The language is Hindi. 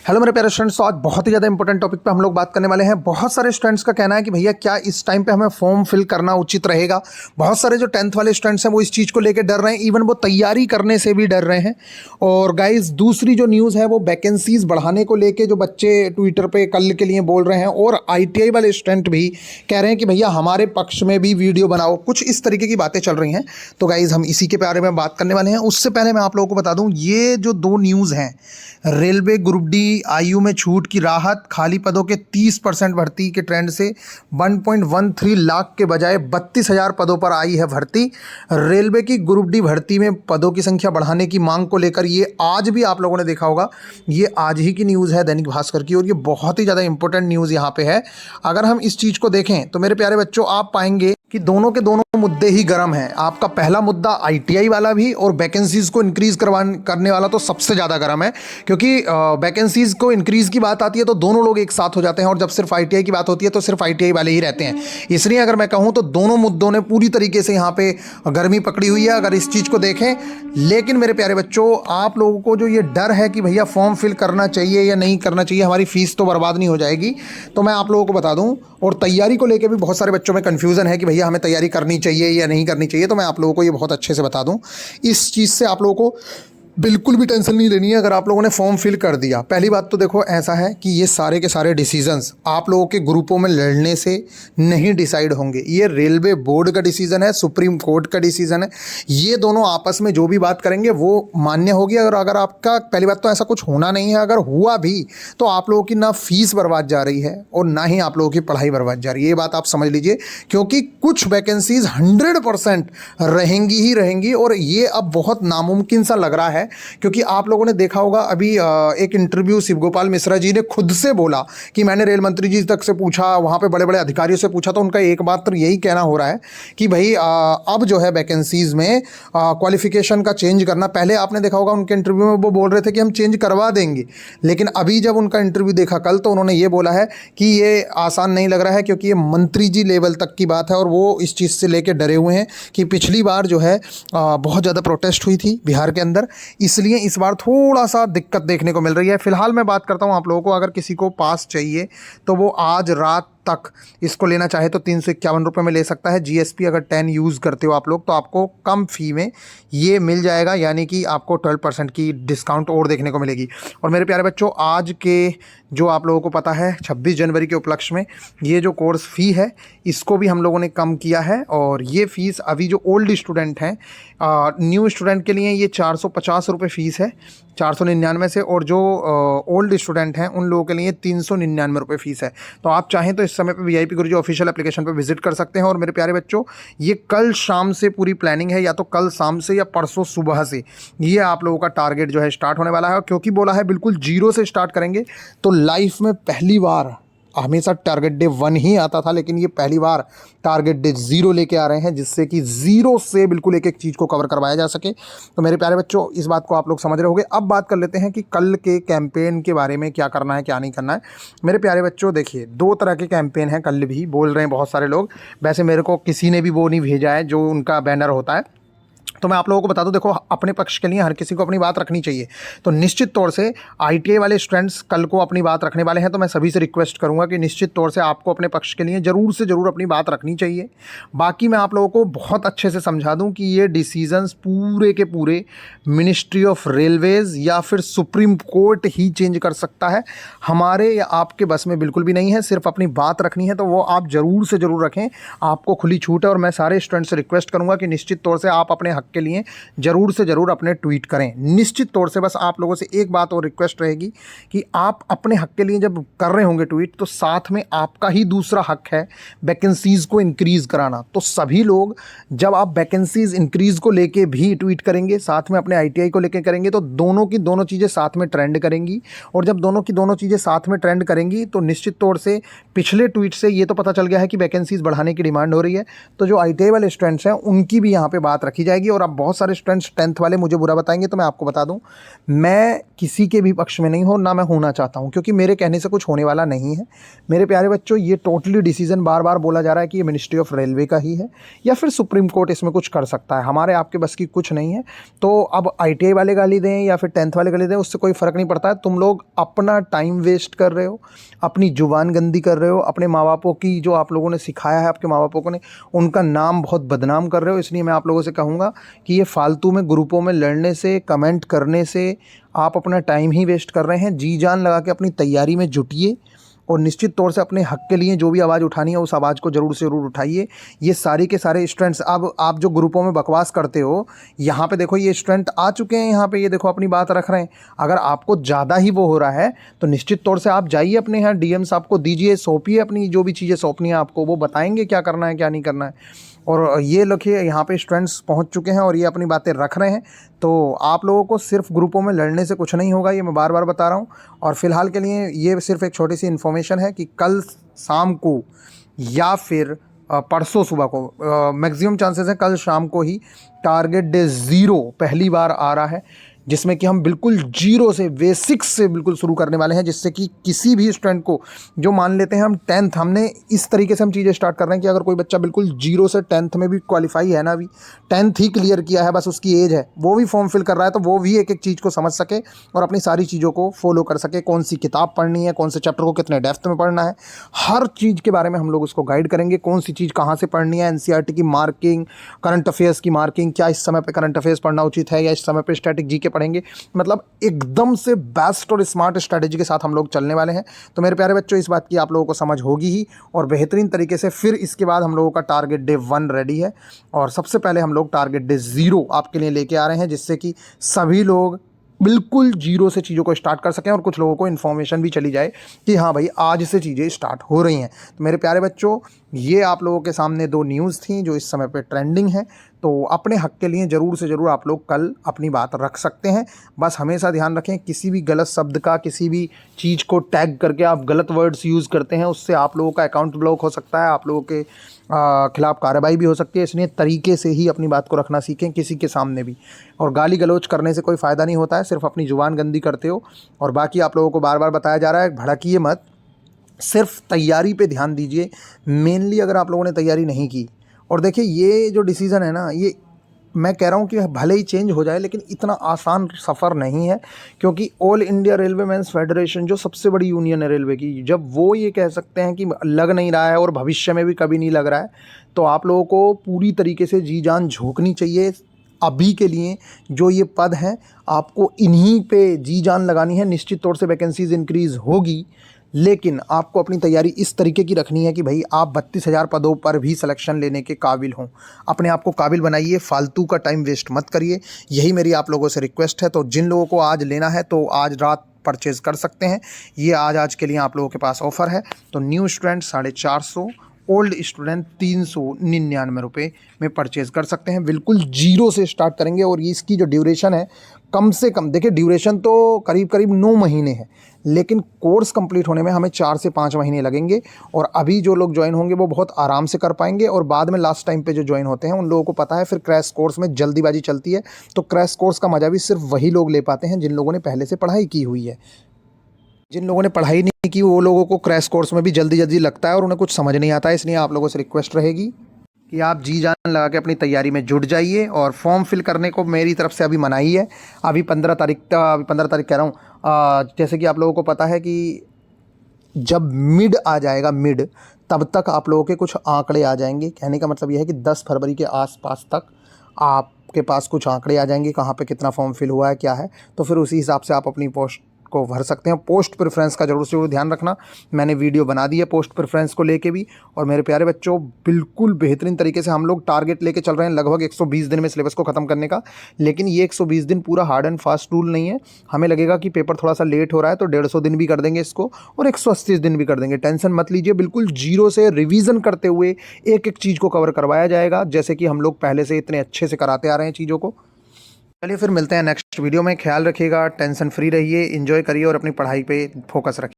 हेलो मेरे प्यारे स्टूडेंट्स, तो आज बहुत ही ज़्यादा इंपॉर्टेंट टॉपिक पे हम लोग बात करने वाले हैं। बहुत सारे स्टूडेंट्स का कहना है कि भैया क्या इस टाइम पे हमें फॉर्म फिल करना उचित रहेगा। बहुत सारे जो 10th वाले स्टूडेंट्स हैं वो इस चीज़ को लेकर डर रहे हैं, इवन वो तैयारी करने से भी डर रहे हैं। और गाइज दूसरी जो न्यूज़ है वो वैकेंसीज बढ़ाने को लेकर जो बच्चे ट्विटर पर कल के लिए बोल रहे हैं, और ITI वाले स्टूडेंट भी कह रहे हैं कि भैया हमारे पक्ष में भी वीडियो बनाओ। कुछ इस तरीके की बातें चल रही हैं। तो गाइज हम इसी के बारे में बात करने वाले हैं। उससे पहले मैं आप लोगों को बता दूं, ये जो दो न्यूज़ हैं, रेलवे ग्रुप डी आयु में छूट की राहत, खाली पदों के 30% भर्ती के ट्रेंड से 1.13 लाख के बजाय 32,000 पदों पर आई है भर्ती। रेलवे की ग्रुप डी भर्ती में पदों की संख्या बढ़ाने की मांग को लेकर ये आज भी आप लोगों ने देखा होगा, ये आज ही की न्यूज़ है दैनिक भास्कर की, और ये बहुत ही ज़्यादा इंपॉर्टेंट न्यूज़ यहाँ पे है। अगर हम इस चीज़ को देखें तो मेरे प्यारे बच्चों, आप पाएंगे कि दोनों के दोनों मुद्दे ही गर्म हैं। आपका पहला मुद्दा ITI वाला भी, और वैकेंसीज को इंक्रीज करने वाला तो सबसे ज़्यादा गर्म है, क्योंकि वैकेंसीज को इंक्रीज की बात आती है तो दोनों लोग एक साथ हो जाते हैं, और जब सिर्फ ITI की बात होती है तो सिर्फ ITI वाले ही रहते हैं। इसलिए अगर मैं कहूँ तो दोनों मुद्दों ने पूरी तरीके से यहाँ पे गर्मी पकड़ी हुई है, अगर इस चीज़ को देखें। लेकिन मेरे प्यारे बच्चों, आप लोगों को जो ये डर है कि भैया फॉर्म फिल करना चाहिए या नहीं करना चाहिए, हमारी फीस तो बर्बाद नहीं हो जाएगी, तो मैं आप लोगों को बता दूं, और तैयारी को लेकर भी बहुत सारे बच्चों में कन्फ्यूज़न है कि भैया हमें तैयारी करनी चाहिए या नहीं करनी चाहिए। तो मैं आप लोगों को ये बहुत अच्छे से बता दूं, इस चीज़ से आप लोगों को बिल्कुल भी टेंशन नहीं लेनी है। अगर आप लोगों ने फॉर्म फिल कर दिया, पहली बात तो देखो ऐसा है कि ये सारे के सारे डिसीजंस आप लोगों के ग्रुपों में लड़ने से नहीं डिसाइड होंगे। ये रेलवे बोर्ड का डिसीजन है, सुप्रीम कोर्ट का डिसीजन है। ये दोनों आपस में जो भी बात करेंगे वो मान्य होगी। अगर आपका, पहली बात तो ऐसा कुछ होना नहीं है, अगर हुआ भी तो आप लोगों की ना फीस बर्बाद जा रही है और ना ही आप लोगों की पढ़ाई बर्बाद जा रही है। ये बात आप समझ लीजिए, क्योंकि कुछ वैकेंसीज 100% रहेंगी ही रहेंगी, और ये अब बहुत नामुमकिन सा लग रहा है। क्योंकि आप लोगों ने देखा होगा, अभी एक इंटरव्यू शिव गोपाल मिश्रा जी ने खुद से बोला कि मैंने रेल मंत्री जी तक से पूछा, वहाँ पे बड़े बड़े अधिकारियों से पूछा, तो उनका एक बात तो यही कहना हो रहा है कि भाई अब जो है वैकेंसीज में क्वालिफिकेशन का चेंज करना। पहले आपने देखा होगा उनके इंटरव्यू में वो बोल रहे थे कि हम चेंज करवा देंगे, लेकिन अभी जब उनका इंटरव्यू देखा कल, तो उन्होंने ये बोला है कि ये आसान नहीं लग रहा है, क्योंकि ये मंत्री जी लेवल तक की बात है, और वो इस चीज़ से लेकर डरे हुए हैं कि पिछली बार जो है बहुत ज़्यादा प्रोटेस्ट हुई थी बिहार के अंदर, इसलिए इस बार थोड़ा सा दिक्कत देखने को मिल रही है। फिलहाल मैं बात करता हूं आप लोगों को, अगर किसी को पास चाहिए तो वो आज रात तक इसको लेना चाहे तो 351 रुपये में ले सकता है। GSP अगर 10 यूज़ करते हो आप लोग तो आपको कम फ़ी में ये मिल जाएगा, यानी कि आपको 12% की डिस्काउंट और देखने को मिलेगी। और मेरे प्यारे बच्चों, आज के जो आप लोगों को पता है 26 जनवरी के उपलक्ष्य में ये जो कोर्स फ़ी है इसको भी हम लोगों ने कम किया है, और ये फ़ीस अभी जो ओल्ड स्टूडेंट हैं, न्यू स्टूडेंट के लिए ये 450 रुपये फ़ीस है 499 से, और जो ओल्ड स्टूडेंट हैं उन लोगों के लिए 399 रुपये फ़ीस है। तो आप चाहें तो इस समय पे VIP गुरुजी ऑफिशियल एप्लीकेशन पे विजिट कर सकते हैं। और मेरे प्यारे बच्चों, ये कल शाम से पूरी प्लानिंग है, या तो कल शाम से या परसों सुबह से ये आप लोगों का टारगेट जो है स्टार्ट होने वाला है। क्योंकि बोला है बिल्कुल 0 से स्टार्ट करेंगे, तो लाइफ में पहली बार, हमेशा टारगेट डे 1 ही आता था, लेकिन ये पहली बार टारगेट डे 0 लेके आ रहे हैं, जिससे कि 0 से बिल्कुल एक एक चीज़ को कवर करवाया जा सके। तो मेरे प्यारे बच्चों, इस बात को आप लोग समझ रहे होंगे। अब बात कर लेते हैं कि कल के कैंपेन के बारे में क्या करना है क्या नहीं करना है। मेरे प्यारे बच्चों देखिए, 2 तरह के कैंपेन हैं, कल भी बोल रहे हैं बहुत सारे लोग। वैसे मेरे को किसी ने भी वो नहीं भेजा है जो उनका बैनर होता है, तो मैं आप लोगों को बता दूं, देखो अपने पक्ष के लिए हर किसी को अपनी बात रखनी चाहिए। तो निश्चित तौर से ITI वाले स्टूडेंट्स कल को अपनी बात रखने वाले हैं, तो मैं सभी से रिक्वेस्ट करूंगा कि निश्चित तौर से आपको अपने पक्ष के लिए ज़रूर से ज़रूर अपनी बात रखनी चाहिए। बाकी मैं आप लोगों को बहुत अच्छे से समझा दूं कि ये डिसीजंस पूरे के पूरे मिनिस्ट्री ऑफ रेलवेज़ या फिर सुप्रीम कोर्ट ही चेंज कर सकता है, हमारे या आपके बस में बिल्कुल भी नहीं है। सिर्फ अपनी बात रखनी है तो वो आप ज़रूर से ज़रूर रखें, आपको खुली छूट है। और मैं सारे स्टूडेंट्स से रिक्वेस्ट करूँगा कि निश्चित तौर से आप अपने हक के लिए ज़रूर से ज़रूर अपने ट्वीट करें। निश्चित तौर से बस आप लोगों से एक बात और रिक्वेस्ट रहेगी कि आप अपने हक के लिए जब कर रहे होंगे ट्वीट, तो साथ में आपका ही दूसरा हक है वैकेंसीज़ को इंक्रीज़ कराना। तो सभी लोग जब आप वैकेंसीज़ इंक्रीज़ को लेके भी ट्वीट करेंगे, साथ में अपने ITI को लेके करेंगे, तो दोनों की दोनों चीज़ें साथ में ट्रेंड करेंगी। और जब दोनों की दोनों चीज़ें साथ में ट्रेंड करेंगी तो निश्चित तौर से पिछले ट्वीट से ये तो पता चल गया है कि वैकेंसीज़ बढ़ाने की डिमांड हो रही है, तो जो ITI वाले स्टूडेंट्स हैं उनकी भी यहाँ पर बात रखी जाएगी। और अब बहुत सारे स्टूडेंट्स 10th वाले मुझे बुरा बताएंगे, तो मैं आपको बता दूं, मैं किसी के भी पक्ष में नहीं हूँ, ना मैं होना चाहता हूँ, क्योंकि मेरे कहने से कुछ होने वाला नहीं है। मेरे प्यारे बच्चों, ये टोटली डिसीजन बार बार बोला जा रहा है कि ये मिनिस्ट्री ऑफ रेलवे का ही है या फिर सुप्रीम कोर्ट इसमें कुछ कर सकता है, हमारे आपके बस की कुछ नहीं है। तो अब ITI वाले गाली दें या फिर 10th वाले गाली दें, उससे कोई फ़र्क नहीं पड़ता है। तुम लोग अपना टाइम वेस्ट कर रहे हो, अपनी जुबान गंदी कर रहे हो, अपने माँ बापों की जो आप लोगों ने सिखाया है, आपके माँ बापों ने उनका नाम बहुत बदनाम कर रहे हो। इसलिए मैं आप लोगों से कहूँगा कि ये फालतू में ग्रुपों में लड़ने से, कमेंट करने से आप अपना टाइम ही वेस्ट कर रहे हैं। जी जान लगा के अपनी तैयारी में जुटिए और निश्चित तौर से अपने हक के लिए जो भी आवाज़ उठानी है उस आवाज़ को ज़रूर से ज़रूर उठाइए। ये सारे के सारे स्टूडेंट्स, अब आप जो ग्रुपों में बकवास करते हो, यहाँ पे देखो ये स्टूडेंट आ चुके हैं, यहाँ पे ये देखो अपनी बात रख रहे हैं। अगर आपको ज़्यादा ही वो हो रहा है तो निश्चित तौर से आप जाइए, अपने यहाँ DMs आपको दीजिए, सौंपिए, अपनी जो भी चीज़ें सौंपनी है आपको, वो बताएंगे क्या करना है क्या नहीं करना है। और ये देखिए यहाँ पे स्टूडेंट्स पहुँच चुके हैं और ये अपनी बातें रख रहे हैं। तो आप लोगों को सिर्फ ग्रुपों में लड़ने से कुछ नहीं होगा, ये मैं बार बार बता रहा हूँ। और फिलहाल के लिए ये सिर्फ एक छोटी सी इन्फॉर्मेशन है कि कल शाम को या फिर परसों सुबह को, मैक्सिमम चांसेस है कल शाम को ही टारगेट डे 0 पहली बार आ रहा है, जिसमें कि हम बिल्कुल जीरो से, बेसिक्स से बिल्कुल शुरू करने वाले हैं, जिससे कि किसी भी स्टूडेंट को, जो मान लेते हैं हम 10th, हमने इस तरीके से हम चीज़ें स्टार्ट कर रहे हैं कि अगर कोई बच्चा बिल्कुल जीरो से 10th में भी क्वालिफाई है ना, अभी 10th ही क्लियर किया है, बस उसकी एज है, वो भी फॉर्म फिल कर रहा है, तो वो भी एक एक चीज़ को समझ सके और अपनी सारी चीज़ों को फॉलो कर सके। कौन सी किताब पढ़नी है, कौन से चैप्टर को कितने डेप्थ में पढ़ना है, हर चीज़ के बारे में हम लोग उसको गाइड करेंगे। कौन सी चीज़ कहाँ से पढ़नी है, NCERT की मार्किंग, करंट अफेयर्स की मार्किंग, क्या इस समय पे करंट अफेयर्स पढ़ना उचित है या इस समय पे स्टैटिक GK पढ़ेंगे, मतलब एकदम से बेस्ट और स्मार्ट स्ट्रैटेजी के साथ हम लोग चलने वाले हैं। तो मेरे प्यारे बच्चों, इस बात की आप लोगों को समझ होगी ही और बेहतरीन तरीके से। फिर इसके बाद हम लोगों का टारगेट डे 1 रेडी है और सबसे पहले हम लोग टारगेट डे 0 आपके लिए लेके आ रहे हैं, जिससे कि सभी लोग बिल्कुल जीरो से चीज़ों को स्टार्ट कर सकें और कुछ लोगों को इन्फॉर्मेशन भी चली जाए कि हाँ भाई आज से चीज़ें स्टार्ट हो रही हैं। तो मेरे प्यारे बच्चों, ये आप लोगों के सामने 2 न्यूज़ थी जो इस समय पे ट्रेंडिंग है। तो अपने हक के लिए ज़रूर से ज़रूर आप लोग कल अपनी बात रख सकते हैं। बस हमेशा ध्यान रखें, किसी भी गलत शब्द का, किसी भी चीज़ को टैग करके आप गलत वर्ड्स यूज़ करते हैं, उससे आप लोगों का अकाउंट ब्लॉक हो सकता है, आप लोगों के खिलाफ कार्रवाई भी हो सकती है। इसलिए तरीके से ही अपनी बात को रखना सीखें, किसी के सामने भी। और गाली गलौज करने से कोई फ़ायदा नहीं होता है, सिर्फ अपनी ज़ुबान गंदी करते हो। और बाकी आप लोगों को बार बार बताया जा रहा है, भड़किए मत, सिर्फ तैयारी पे ध्यान दीजिए। मेनली अगर आप लोगों ने तैयारी नहीं की, और देखिए ये जो डिसीज़न है ना, ये मैं कह रहा हूँ कि भले ही चेंज हो जाए, लेकिन इतना आसान सफ़र नहीं है, क्योंकि all India railway men's federation जो सबसे बड़ी यूनियन है रेलवे की, जब वो ये कह सकते हैं कि लग नहीं रहा है और भविष्य में भी कभी नहीं लग रहा है, तो आप लोगों को पूरी तरीके से जी जान झोंकनी चाहिए। अभी के लिए जो ये पद हैं, आपको इन्हीं पे जी जान लगानी है। निश्चित तौर से वैकेंसीज़ इंक्रीज़ होगी, लेकिन आपको अपनी तैयारी इस तरीके की रखनी है कि भाई आप 32,000 पदों पर भी सिलेक्शन लेने के काबिल हों। अपने आप को काबिल बनाइए, फालतू का टाइम वेस्ट मत करिए। यही मेरी आप लोगों से रिक्वेस्ट है। तो जिन लोगों को आज लेना है तो आज रात परचेज़ कर सकते हैं, ये आज के लिए आप लोगों के पास ऑफ़र है। तो न्यू स्टूडेंट 450, ओल्ड स्टूडेंट 399 रुपये में परचेज़ कर सकते हैं। बिल्कुल जीरो से स्टार्ट करेंगे और इसकी जो ड्यूरेशन है, कम से कम देखिए, ड्यूरेशन तो करीब करीब 9 महीने है, लेकिन कोर्स कंप्लीट होने में हमें 4 से 5 महीने लगेंगे। और अभी जो लोग ज्वाइन होंगे वो बहुत आराम से कर पाएंगे, और बाद में लास्ट टाइम पे जो ज्वाइन होते हैं उन लोगों को पता है फिर क्रैश कोर्स में जल्दीबाजी चलती है। तो क्रैश कोर्स का मज़ा भी सिर्फ वही लोग ले पाते हैं जिन लोगों ने पहले से पढ़ाई की हुई है। जिन लोगों ने पढ़ाई नहीं की वो लोगों को क्रैश कोर्स में भी जल्दी जल्दी लगता है और उन्हें कुछ समझ नहीं आता है। इसलिए आप लोगों से रिक्वेस्ट रहेगी कि आप जी जान लगा के अपनी तैयारी में जुट जाइए। और फॉर्म फिल करने को मेरी तरफ से अभी मनाही है, अभी 15 तारीख तक, अभी 15 तारीख कह रहा हूँ, जैसे कि आप लोगों को पता है कि जब मिड आ जाएगा, मिड, तब तक आप लोगों के कुछ आंकड़े आ जाएंगे। कहने का मतलब यह है कि 10 फरवरी के आसपास तक आपके पास कुछ आंकड़े आ जाएंगे, कहाँ पे कितना फॉर्म फिल हुआ है, क्या है। तो फिर उसी हिसाब से आप अपनी पोस्ट को भर सकते हैं। पोस्ट प्रेफरेंस का जरूर से जरूर ध्यान रखना, मैंने वीडियो बना दी है पोस्ट प्रेफरेंस को लेके भी। और मेरे प्यारे बच्चों, बिल्कुल बेहतरीन तरीके से हम लोग टारगेट लेके चल रहे हैं, लगभग 120 दिन में सिलेबस को ख़त्म करने का। लेकिन ये 120 दिन पूरा हार्ड एंड फास्ट रूल नहीं है। हमें लगेगा कि पेपर थोड़ा सा लेट हो रहा है तो 150 दिन भी कर देंगे इसको, और 180 दिन भी कर देंगे। टेंशन मत लीजिए, बिल्कुल जीरो से रिवीजन करते हुए एक एक चीज़ को कवर करवाया जाएगा, जैसे कि हम लोग पहले से इतने अच्छे से कराते आ रहे हैं चीज़ों को। चलिए फिर मिलते हैं नेक्स्ट वीडियो में। ख्याल रखिएगा, टेंशन फ्री रहिए, एंजॉय करिए और अपनी पढ़ाई पे फोकस रखिए।